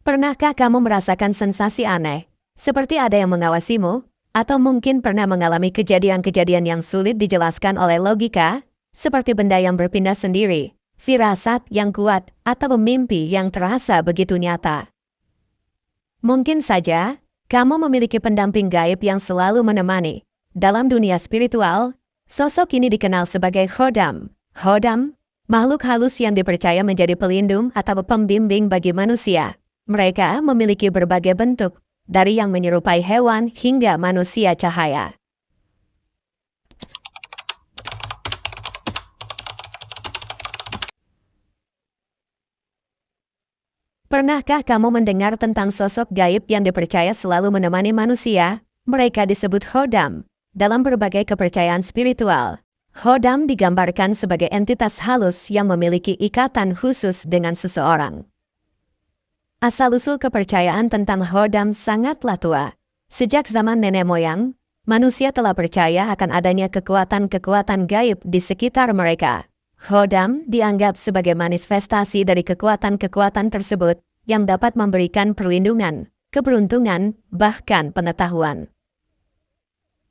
Pernahkah kamu merasakan sensasi aneh, seperti ada yang mengawasimu, atau mungkin pernah mengalami kejadian-kejadian yang sulit dijelaskan oleh logika, seperti benda yang berpindah sendiri, firasat yang kuat, atau mimpi yang terasa begitu nyata? Mungkin saja, kamu memiliki pendamping gaib yang selalu menemani. Dalam dunia spiritual, sosok ini dikenal sebagai Khodam. Khodam, makhluk halus yang dipercaya menjadi pelindung atau pembimbing bagi manusia. Mereka memiliki berbagai bentuk, dari yang menyerupai hewan hingga manusia cahaya. Pernahkah kamu mendengar tentang sosok gaib yang dipercaya selalu menemani manusia? Mereka disebut Khodam. Dalam berbagai kepercayaan spiritual, Khodam digambarkan sebagai entitas halus yang memiliki ikatan khusus dengan seseorang. Asal-usul kepercayaan tentang Khodam sangatlah tua. Sejak zaman nenek moyang, manusia telah percaya akan adanya kekuatan-kekuatan gaib di sekitar mereka. Khodam dianggap sebagai manifestasi dari kekuatan-kekuatan tersebut yang dapat memberikan perlindungan, keberuntungan, bahkan pengetahuan.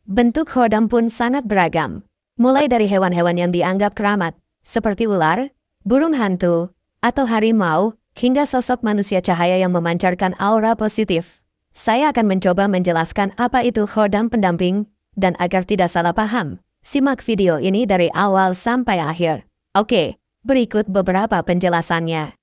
Bentuk Khodam pun sangat beragam, mulai dari hewan-hewan yang dianggap keramat, seperti ular, burung hantu, atau harimau, hingga sosok manusia cahaya yang memancarkan aura positif. Saya akan mencoba menjelaskan apa itu Khodam pendamping, dan agar tidak salah paham, simak video ini dari awal sampai akhir. Oke, berikut beberapa penjelasannya.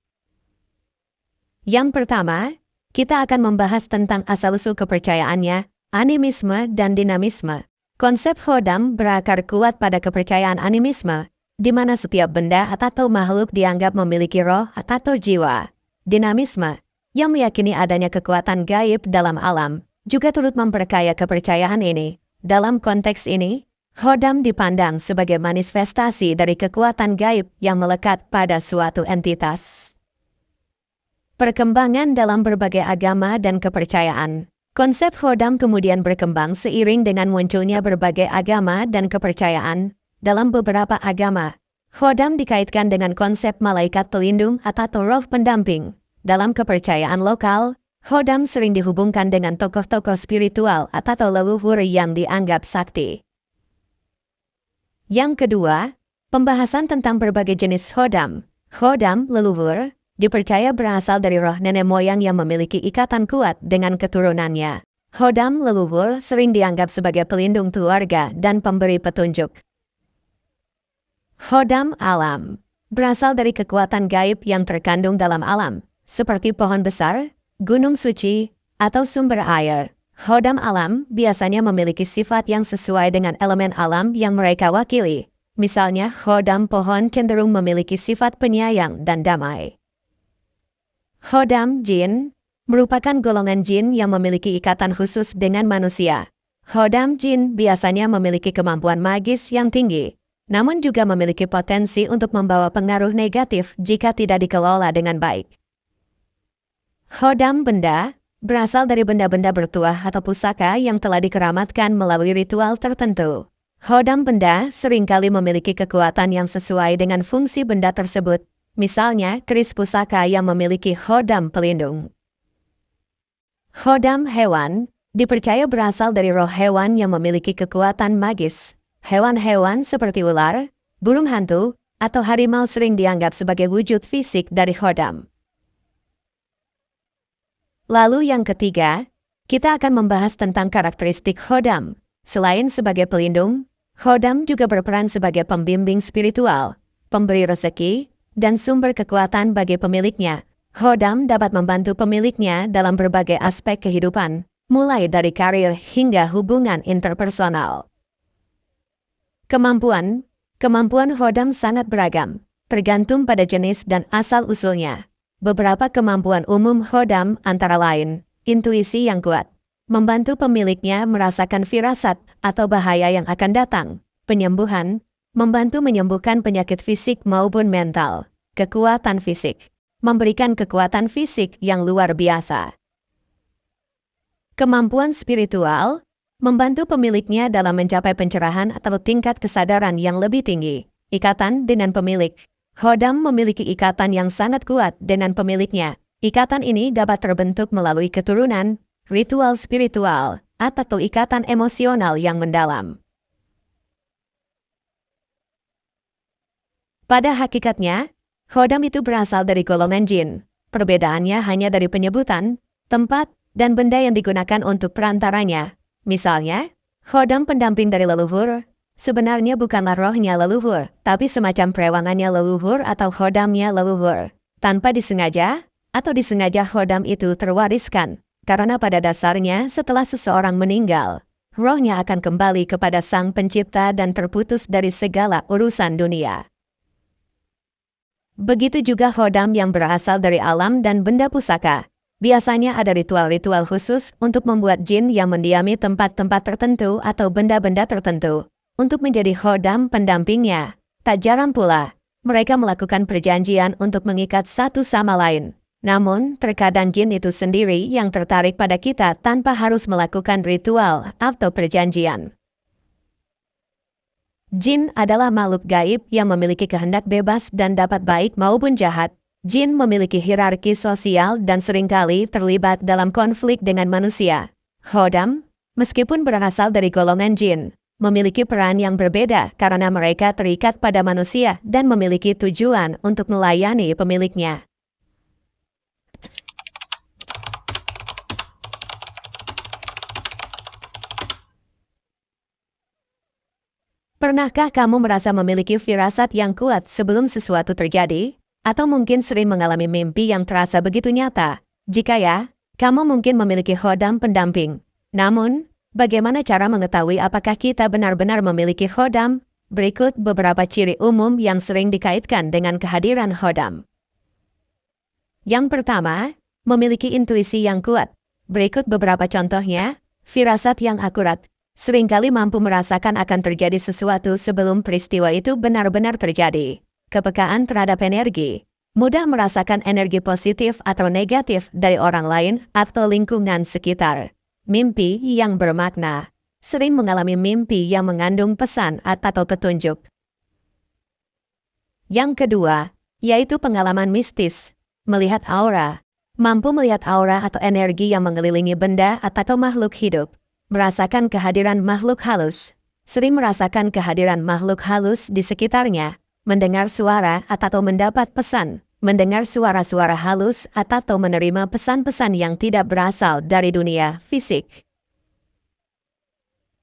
Yang pertama, kita akan membahas tentang asal-usul kepercayaannya, animisme dan dinamisme. Konsep Khodam berakar kuat pada kepercayaan animisme, di mana setiap benda atau makhluk dianggap memiliki roh atau jiwa. Dinamisme, yang meyakini adanya kekuatan gaib dalam alam, juga turut memperkaya kepercayaan ini. Dalam konteks ini, Khodam dipandang sebagai manifestasi dari kekuatan gaib yang melekat pada suatu entitas. Perkembangan dalam berbagai agama dan kepercayaan. Konsep Khodam kemudian berkembang seiring dengan munculnya berbagai agama dan kepercayaan. Dalam beberapa agama, Khodam dikaitkan dengan konsep malaikat pelindung atau roh pendamping. Dalam kepercayaan lokal, Khodam sering dihubungkan dengan tokoh-tokoh spiritual atau leluhur yang dianggap sakti. Yang kedua, pembahasan tentang berbagai jenis Khodam. Khodam leluhur dipercaya berasal dari roh nenek moyang yang memiliki ikatan kuat dengan keturunannya. Khodam leluhur sering dianggap sebagai pelindung keluarga dan pemberi petunjuk. Khodam alam berasal dari kekuatan gaib yang terkandung dalam alam, seperti pohon besar, gunung suci, atau sumber air. Khodam alam biasanya memiliki sifat yang sesuai dengan elemen alam yang mereka wakili. Misalnya, Khodam pohon cenderung memiliki sifat penyayang dan damai. Khodam jin merupakan golongan jin yang memiliki ikatan khusus dengan manusia. Khodam jin biasanya memiliki kemampuan magis yang tinggi, namun juga memiliki potensi untuk membawa pengaruh negatif jika tidak dikelola dengan baik. Khodam benda berasal dari benda-benda bertuah atau pusaka yang telah dikeramatkan melalui ritual tertentu. Khodam benda seringkali memiliki kekuatan yang sesuai dengan fungsi benda tersebut, misalnya keris pusaka yang memiliki Khodam pelindung. Khodam hewan dipercaya berasal dari roh hewan yang memiliki kekuatan magis. Hewan-hewan seperti ular, burung hantu, atau harimau sering dianggap sebagai wujud fisik dari Khodam. Lalu yang ketiga, kita akan membahas tentang karakteristik Khodam. Selain sebagai pelindung, Khodam juga berperan sebagai pembimbing spiritual, pemberi rezeki, dan sumber kekuatan bagi pemiliknya. Khodam dapat membantu pemiliknya dalam berbagai aspek kehidupan, mulai dari karir hingga hubungan interpersonal. Kemampuan Khodam sangat beragam, tergantung pada jenis dan asal-usulnya. Beberapa kemampuan umum Khodam antara lain, intuisi yang kuat, membantu pemiliknya merasakan firasat atau bahaya yang akan datang, penyembuhan, membantu menyembuhkan penyakit fisik maupun mental, kekuatan fisik, memberikan kekuatan fisik yang luar biasa. Kemampuan spiritual, membantu pemiliknya dalam mencapai pencerahan atau tingkat kesadaran yang lebih tinggi. Ikatan dengan pemilik. Khodam memiliki ikatan yang sangat kuat dengan pemiliknya. Ikatan ini dapat terbentuk melalui keturunan, ritual spiritual, atau ikatan emosional yang mendalam. Pada hakikatnya, khodam itu berasal dari golongan jin. Perbedaannya hanya dari penyebutan, tempat, dan benda yang digunakan untuk perantaranya. Misalnya, khodam pendamping dari leluhur, sebenarnya bukanlah rohnya leluhur, tapi semacam perewangannya leluhur atau khodamnya leluhur. Tanpa disengaja, atau disengaja khodam itu terwariskan, karena pada dasarnya setelah seseorang meninggal, rohnya akan kembali kepada Sang Pencipta dan terputus dari segala urusan dunia. Begitu juga khodam yang berasal dari alam dan benda pusaka. Biasanya ada ritual-ritual khusus untuk membuat jin yang mendiami tempat-tempat tertentu atau benda-benda tertentu untuk menjadi khodam pendampingnya. Tak jarang pula, mereka melakukan perjanjian untuk mengikat satu sama lain. Namun, terkadang jin itu sendiri yang tertarik pada kita tanpa harus melakukan ritual atau perjanjian. Jin adalah makhluk gaib yang memiliki kehendak bebas dan dapat baik maupun jahat. Jin memiliki hierarki sosial dan seringkali terlibat dalam konflik dengan manusia. Khodam, meskipun berasal dari golongan jin, memiliki peran yang berbeda karena mereka terikat pada manusia dan memiliki tujuan untuk melayani pemiliknya. Pernahkah kamu merasa memiliki firasat yang kuat sebelum sesuatu terjadi? Atau mungkin sering mengalami mimpi yang terasa begitu nyata? Jika ya, kamu mungkin memiliki khodam pendamping. Namun, bagaimana cara mengetahui apakah kita benar-benar memiliki khodam? Berikut beberapa ciri umum yang sering dikaitkan dengan kehadiran khodam. Yang pertama, memiliki intuisi yang kuat. Berikut beberapa contohnya. Firasat yang akurat. Seringkali mampu merasakan akan terjadi sesuatu sebelum peristiwa itu benar-benar terjadi. Kepekaan terhadap energi. Mudah merasakan energi positif atau negatif dari orang lain atau lingkungan sekitar. Mimpi yang bermakna. Sering mengalami mimpi yang mengandung pesan atau petunjuk. Yang kedua, yaitu pengalaman mistis. Melihat aura. Mampu melihat aura atau energi yang mengelilingi benda atau makhluk hidup. Merasakan kehadiran makhluk halus. Sering merasakan kehadiran makhluk halus di sekitarnya. Mendengar suara atau mendapat pesan. Mendengar suara-suara halus atau menerima pesan-pesan yang tidak berasal dari dunia fisik.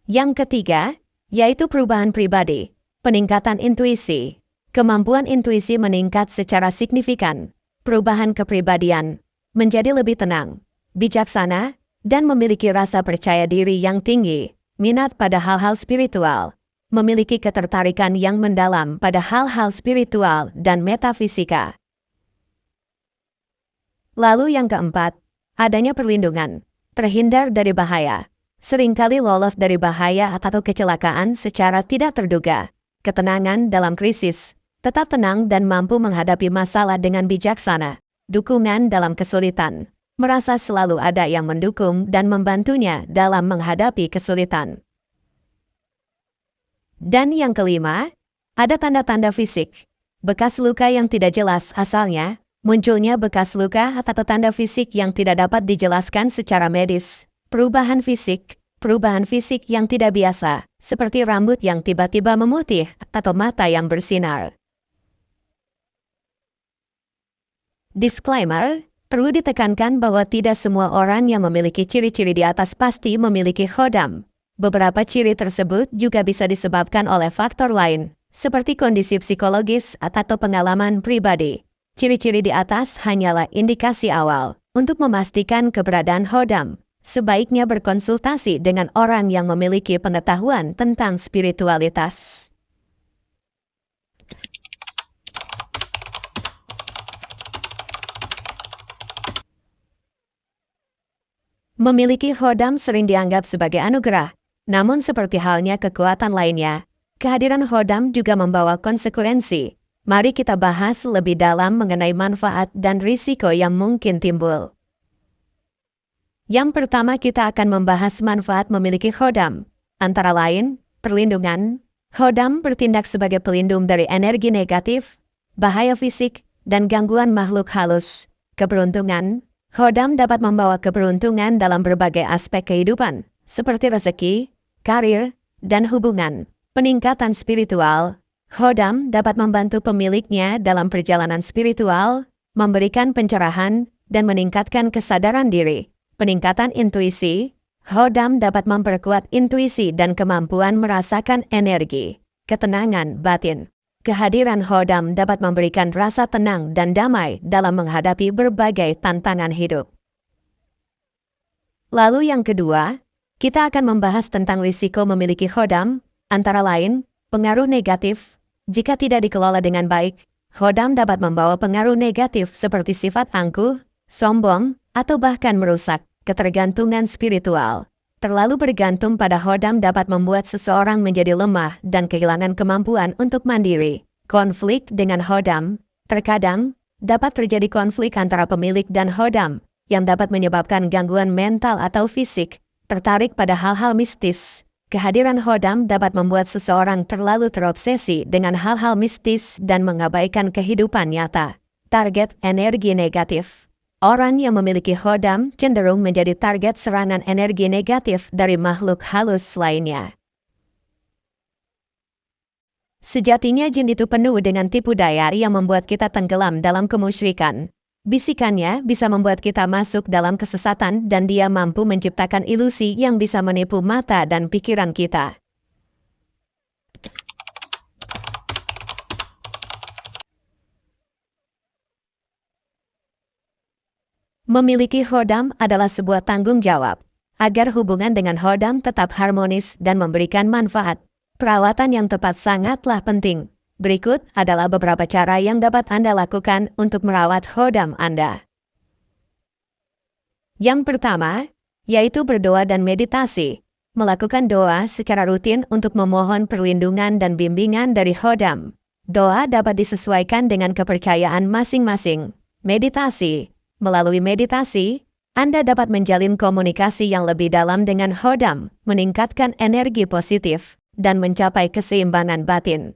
Yang ketiga, yaitu perubahan pribadi. Peningkatan intuisi. Kemampuan intuisi meningkat secara signifikan. Perubahan kepribadian. Menjadi lebih tenang, bijaksana, dan memiliki rasa percaya diri yang tinggi, minat pada hal-hal spiritual, memiliki ketertarikan yang mendalam pada hal-hal spiritual dan metafisika. Lalu yang keempat, adanya perlindungan, terhindar dari bahaya, seringkali lolos dari bahaya atau kecelakaan secara tidak terduga, ketenangan dalam krisis, tetap tenang dan mampu menghadapi masalah dengan bijaksana, dukungan dalam kesulitan. Merasa selalu ada yang mendukung dan membantunya dalam menghadapi kesulitan. Dan yang kelima, ada tanda-tanda fisik. Bekas luka yang tidak jelas asalnya, munculnya bekas luka atau tanda fisik yang tidak dapat dijelaskan secara medis. Perubahan fisik yang tidak biasa, seperti rambut yang tiba-tiba memutih atau mata yang bersinar. Disclaimer, perlu ditekankan bahwa tidak semua orang yang memiliki ciri-ciri di atas pasti memiliki khodam. Beberapa ciri tersebut juga bisa disebabkan oleh faktor lain, seperti kondisi psikologis atau pengalaman pribadi. Ciri-ciri di atas hanyalah indikasi awal. Untuk memastikan keberadaan khodam, sebaiknya berkonsultasi dengan orang yang memiliki pengetahuan tentang spiritualitas. Memiliki khodam sering dianggap sebagai anugerah, namun seperti halnya kekuatan lainnya, kehadiran khodam juga membawa konsekuensi. Mari kita bahas lebih dalam mengenai manfaat dan risiko yang mungkin timbul. Yang pertama kita akan membahas manfaat memiliki khodam, antara lain, perlindungan. Khodam bertindak sebagai pelindung dari energi negatif, bahaya fisik, dan gangguan makhluk halus. Keberuntungan. Khodam dapat membawa keberuntungan dalam berbagai aspek kehidupan, seperti rezeki, karir, dan hubungan. Peningkatan spiritual. Khodam dapat membantu pemiliknya dalam perjalanan spiritual, memberikan pencerahan, dan meningkatkan kesadaran diri. Peningkatan intuisi. Khodam dapat memperkuat intuisi dan kemampuan merasakan energi, ketenangan batin. Kehadiran khodam dapat memberikan rasa tenang dan damai dalam menghadapi berbagai tantangan hidup. Lalu yang kedua, kita akan membahas tentang risiko memiliki khodam, antara lain, pengaruh negatif. Jika tidak dikelola dengan baik, khodam dapat membawa pengaruh negatif seperti sifat angkuh, sombong, atau bahkan merusak ketergantungan spiritual. Terlalu bergantung pada khodam dapat membuat seseorang menjadi lemah dan kehilangan kemampuan untuk mandiri. Konflik dengan khodam. Terkadang, dapat terjadi konflik antara pemilik dan khodam, yang dapat menyebabkan gangguan mental atau fisik, tertarik pada hal-hal mistis. Kehadiran khodam dapat membuat seseorang terlalu terobsesi dengan hal-hal mistis dan mengabaikan kehidupan nyata. Target energi negatif. Orang yang memiliki khodam cenderung menjadi target serangan energi negatif dari makhluk halus lainnya. Sejatinya jin itu penuh dengan tipu daya yang membuat kita tenggelam dalam kemusyrikan. Bisikannya bisa membuat kita masuk dalam kesesatan dan dia mampu menciptakan ilusi yang bisa menipu mata dan pikiran kita. Memiliki khodam adalah sebuah tanggung jawab. Agar hubungan dengan khodam tetap harmonis dan memberikan manfaat, perawatan yang tepat sangatlah penting. Berikut adalah beberapa cara yang dapat Anda lakukan untuk merawat khodam Anda. Yang pertama, yaitu berdoa dan meditasi. Melakukan doa secara rutin untuk memohon perlindungan dan bimbingan dari khodam. Doa dapat disesuaikan dengan kepercayaan masing-masing. Meditasi. Melalui meditasi, Anda dapat menjalin komunikasi yang lebih dalam dengan khodam, meningkatkan energi positif, dan mencapai keseimbangan batin.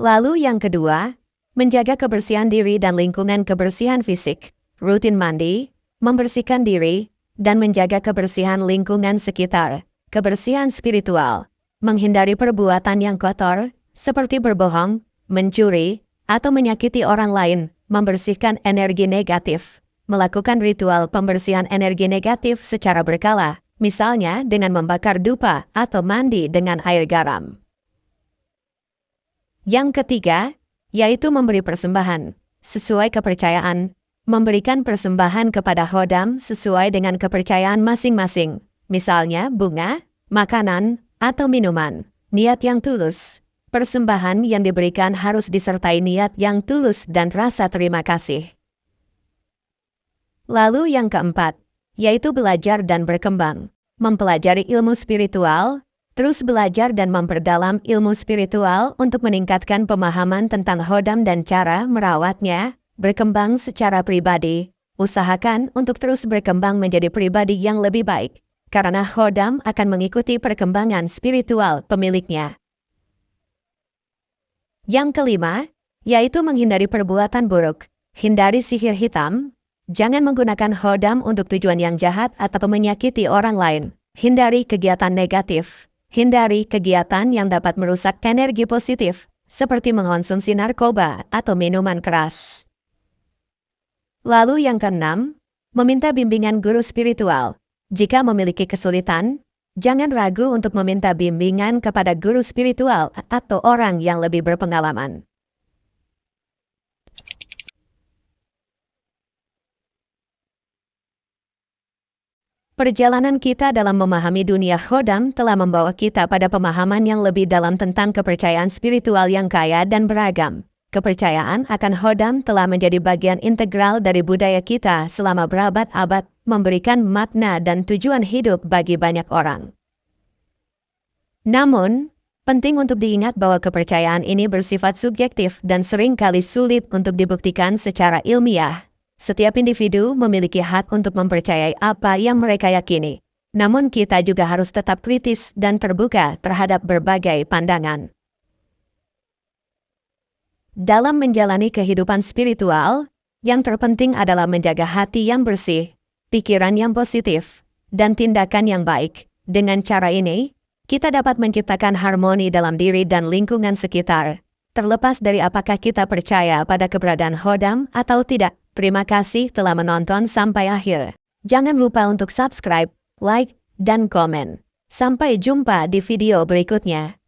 Lalu yang kedua, menjaga kebersihan diri dan lingkungan kebersihan fisik, rutin mandi, membersihkan diri, dan menjaga kebersihan lingkungan sekitar, kebersihan spiritual, menghindari perbuatan yang kotor, seperti berbohong, mencuri, atau menyakiti orang lain, membersihkan energi negatif, melakukan ritual pembersihan energi negatif secara berkala, misalnya dengan membakar dupa atau mandi dengan air garam. Yang ketiga, yaitu memberi persembahan, sesuai kepercayaan, memberikan persembahan kepada khodam sesuai dengan kepercayaan masing-masing, misalnya bunga, makanan, atau minuman, niat yang tulus. Persembahan yang diberikan harus disertai niat yang tulus dan rasa terima kasih. Lalu yang keempat, yaitu belajar dan berkembang. Mempelajari ilmu spiritual, terus belajar dan memperdalam ilmu spiritual untuk meningkatkan pemahaman tentang khodam dan cara merawatnya, berkembang secara pribadi. Usahakan untuk terus berkembang menjadi pribadi yang lebih baik, karena khodam akan mengikuti perkembangan spiritual pemiliknya. Yang kelima, yaitu menghindari perbuatan buruk. Hindari sihir hitam. Jangan menggunakan khodam untuk tujuan yang jahat atau menyakiti orang lain. Hindari kegiatan negatif. Hindari kegiatan yang dapat merusak energi positif, seperti mengonsumsi narkoba atau minuman keras. Lalu yang keenam, meminta bimbingan guru spiritual. Jika memiliki kesulitan, jangan ragu untuk meminta bimbingan kepada guru spiritual atau orang yang lebih berpengalaman. Perjalanan kita dalam memahami dunia khodam telah membawa kita pada pemahaman yang lebih dalam tentang kepercayaan spiritual yang kaya dan beragam. Kepercayaan akan khodam telah menjadi bagian integral dari budaya kita selama berabad-abad, memberikan makna dan tujuan hidup bagi banyak orang. Namun, penting untuk diingat bahwa kepercayaan ini bersifat subjektif dan seringkali sulit untuk dibuktikan secara ilmiah. Setiap individu memiliki hak untuk mempercayai apa yang mereka yakini. Namun kita juga harus tetap kritis dan terbuka terhadap berbagai pandangan. Dalam menjalani kehidupan spiritual, Yang terpenting adalah menjaga hati yang bersih, pikiran yang positif, dan tindakan yang baik. Dengan cara ini, kita dapat menciptakan harmoni dalam diri dan lingkungan sekitar. Terlepas dari apakah kita percaya pada keberadaan Khodam atau tidak. Terima kasih telah menonton sampai akhir. Jangan lupa untuk subscribe, like, dan komen. Sampai jumpa di video berikutnya.